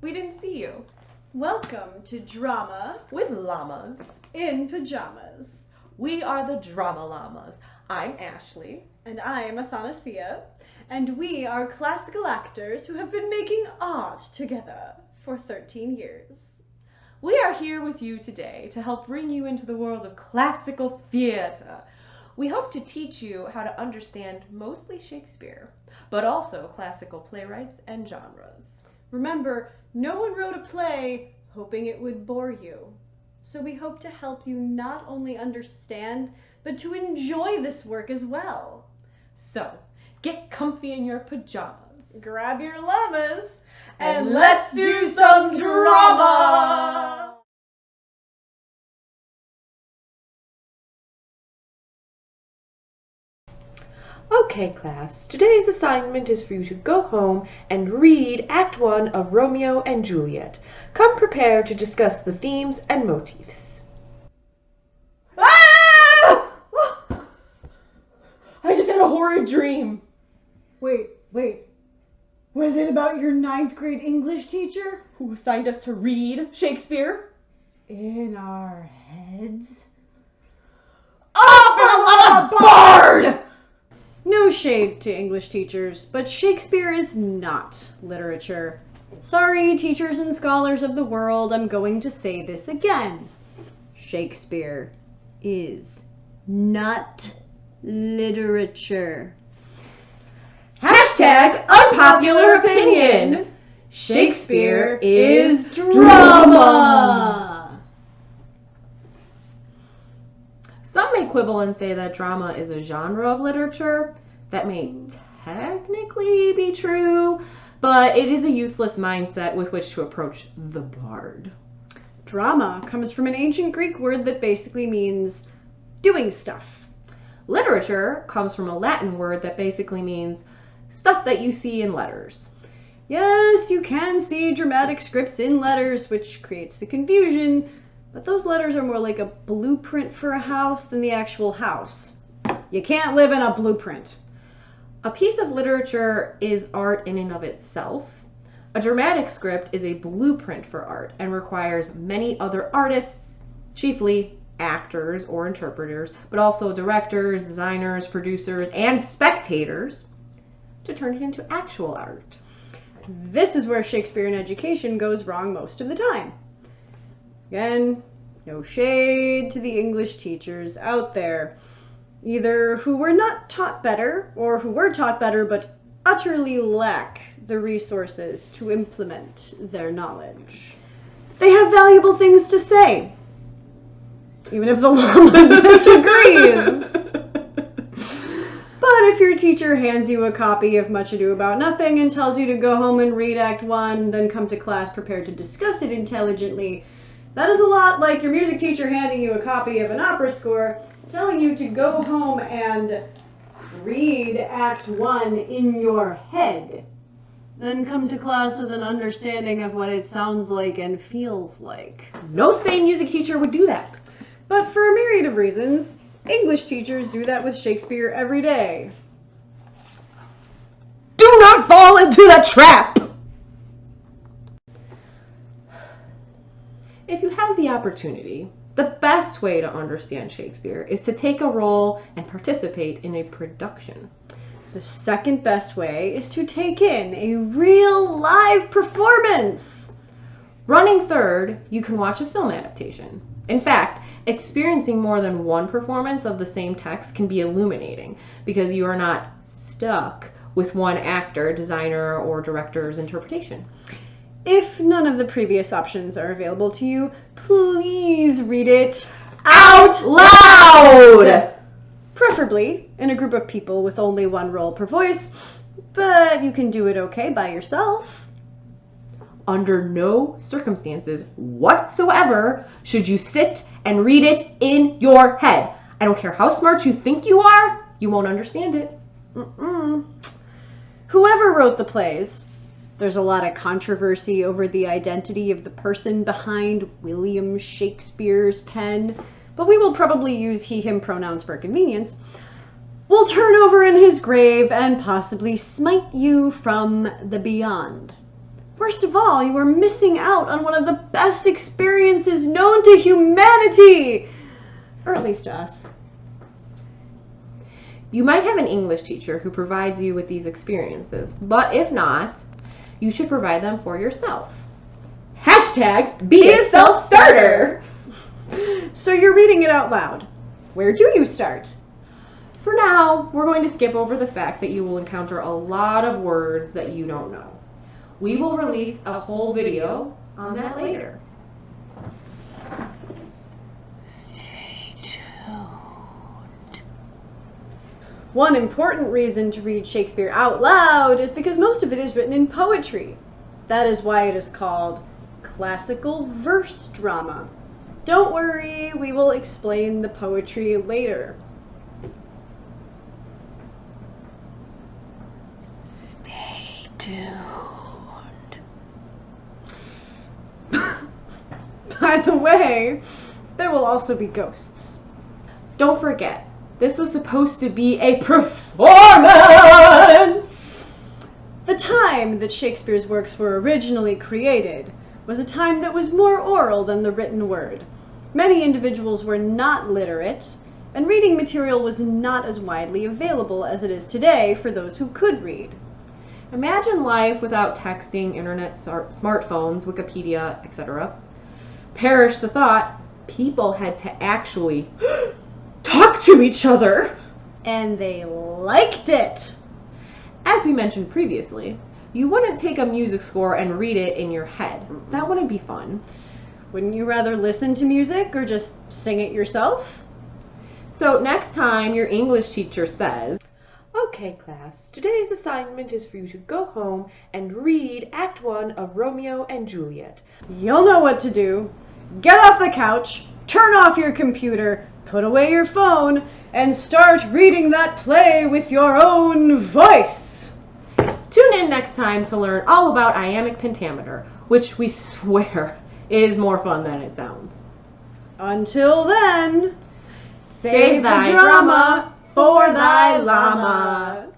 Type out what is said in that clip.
We didn't see you. Welcome to Drama With Llamas. in Pajamas. We are the Drama Llamas. I'm Ashley. And I am Athanasia, and we are classical actors who have been making art together for 13 years. We are here with you today to help bring you into the world of classical theater. We hope to teach you how to understand mostly Shakespeare, but also classical playwrights and genres. Remember, no one wrote a play hoping it would bore you. So we hope to help you not only understand, but to enjoy this work as well. So, get comfy in your pajamas. Grab your llamas And let's do some drama! Okay, class, today's assignment is for you to go home and read Act 1 of Romeo and Juliet. Come prepared to discuss the themes and motifs. Ah! I just had a horrid dream. Wait. Was it about your 9th grade English teacher? Who assigned us to read Shakespeare? In our heads? Awful of a bard! No shade to English teachers, but Shakespeare is not literature. Sorry, teachers and scholars of the world, I'm going to say this again. Shakespeare is not literature. Hashtag unpopular opinion. Shakespeare is drama. Some may quibble and say that drama is a genre of literature. That may technically be true, but it is a useless mindset with which to approach the bard. Drama comes from an ancient Greek word that basically means doing stuff. Literature comes from a Latin word that basically means stuff that you see in letters. Yes, you can see dramatic scripts in letters, which creates the confusion, but those letters are more like a blueprint for a house than the actual house. You can't live in a blueprint. A piece of literature is art in and of itself. A dramatic script is a blueprint for art and requires many other artists, chiefly actors or interpreters, but also directors, designers, producers, and spectators, to turn it into actual art. This is where Shakespearean education goes wrong most of the time. Again, no shade to the English teachers out there, either who were not taught better or who were taught better but utterly lack the resources to implement their knowledge. They have valuable things to say, even if the llama disagrees. But if your teacher hands you a copy of Much Ado About Nothing and tells you to go home and read Act 1, then come to class prepared to discuss it intelligently, that is a lot like your music teacher handing you a copy of an opera score, telling you to go home and read Act 1 in your head, then come to class with an understanding of what it sounds like and feels like. No sane music teacher would do that. But for a myriad of reasons, English teachers do that with Shakespeare every day. Do not fall into the trap! If you have the opportunity, the best way to understand Shakespeare is to take a role and participate in a production. The second best way is to take in a real live performance. Running third, you can watch a film adaptation. In fact, experiencing more than one performance of the same text can be illuminating because you are not stuck with one actor, designer, or director's interpretation. If none of the previous options are available to you, please read it Out loud! Preferably in a group of people with only one role per voice, but you can do it okay by yourself. Under no circumstances whatsoever should you sit and read it in your head. I don't care how smart you think you are, you won't understand it. Whoever wrote the plays, there's a lot of controversy over the identity of the person behind William Shakespeare's pen, but we will probably use he, him pronouns for convenience, will turn over in his grave and possibly smite you from the beyond. Worst of all, you are missing out on one of the best experiences known to humanity! Or at least to us. You might have an English teacher who provides you with these experiences, but if not, you should provide them for yourself. Hashtag be a self-starter! So you're reading it out loud. Where do you start? For now, we're going to skip over the fact that you will encounter a lot of words that you don't know. We will release a whole video on that later. Stay tuned. One important reason to read Shakespeare out loud is because most of it is written in poetry. That is why it is called classical verse drama. Don't worry, we will explain the poetry later. Stay tuned. By the way, there will also be ghosts. Don't forget, this was supposed to be a performance! The time that Shakespeare's works were originally created was a time that was more oral than the written word. Many individuals were not literate, and reading material was not as widely available as it is today for those who could read. Imagine life without texting, internet, smartphones, Wikipedia, etc. Perish the thought, people had to actually talk to each other. And they liked it! As we mentioned previously, you wouldn't take a music score and read it in your head. That wouldn't be fun. Wouldn't you rather listen to music or just sing it yourself? So next time your English teacher says, "Okay, class, today's assignment is for you to go home and read Act 1 of Romeo and Juliet." You'll know what to do. Get off the couch, turn off your computer, put away your phone, and start reading that play with your own voice. Tune in next time to learn all about iambic pentameter, which we swear is more fun than it sounds. Until then, Save thy drama for thy llama.